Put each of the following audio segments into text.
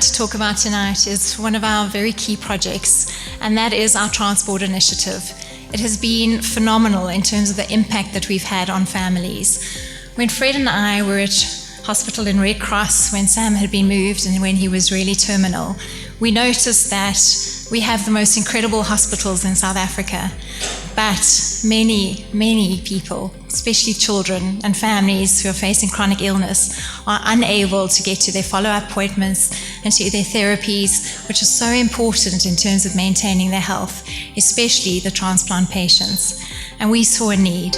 like to talk about tonight is one of our very key projects, and that is our transport initiative. It has been phenomenal in terms of the impact that we've had on families. When Fred and I were at hospital in Red Cross, when Sam had been moved and when he was really terminal, we noticed that we have the most incredible hospitals in South Africa, but many people, especially children and families who are facing chronic illness, are unable to get to their follow-up appointments and to their therapies, which are so important in terms of maintaining their health, especially the transplant patients. And we saw a need.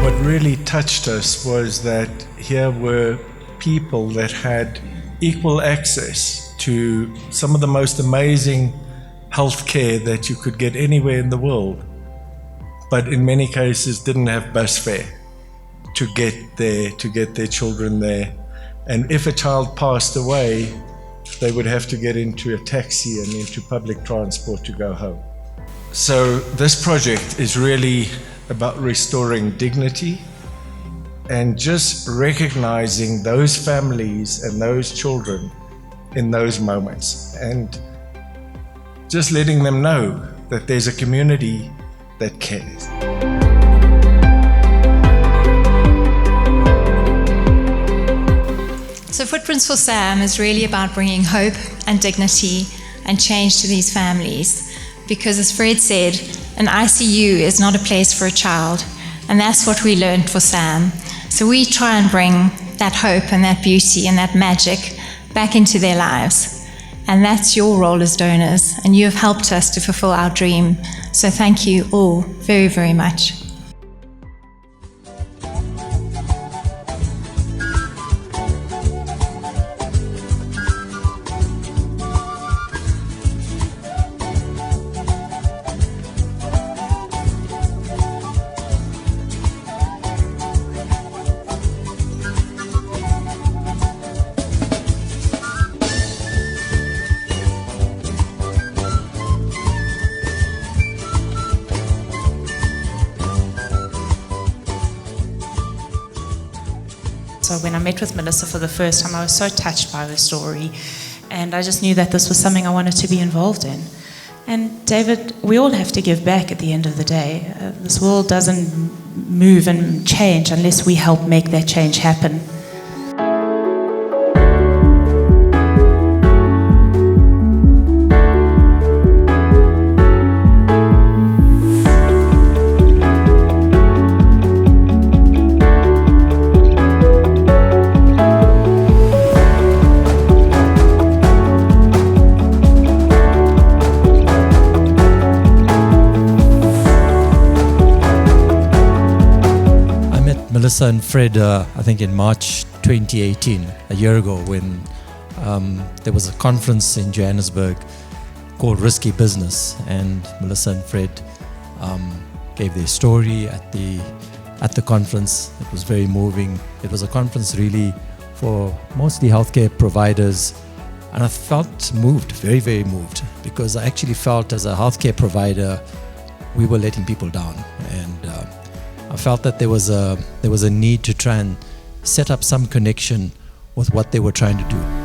What really touched us was that here were people that had equal access to some of the most amazing health care that you could get anywhere in the world, but in many cases didn't have bus fare to get there, to get their children there. And if a child passed away, they would have to get into a taxi and into public transport to go home. So this project is really about restoring dignity and just recognizing those families and those children in those moments, and just letting them know that there's a community that cares. So Footprints for Sam is really about bringing hope and dignity and change to these families, because as Fred said, an ICU is not a place for a child, and that's what we learned for Sam. So we try and bring that hope and that beauty and that magic back into their lives. And that's your role as donors, and you have helped us to fulfill our dream. So thank you all very, very much. So when I met with Melissa for the first time, I was so touched by her story, and I just knew that this was something I wanted to be involved in. And David, we all have to give back at the end of the day. This world doesn't move and change unless we help make that change happen. Melissa and Fred, I think in March 2018, a year ago, when there was a conference in Johannesburg called Risky Business, and Melissa and Fred gave their story at the conference. It was very moving. It was a conference really for mostly healthcare providers, and I felt moved, very, very moved, because I actually felt as a healthcare provider we were letting people down, and I felt that there was a need to try and set up some connection with what they were trying to do.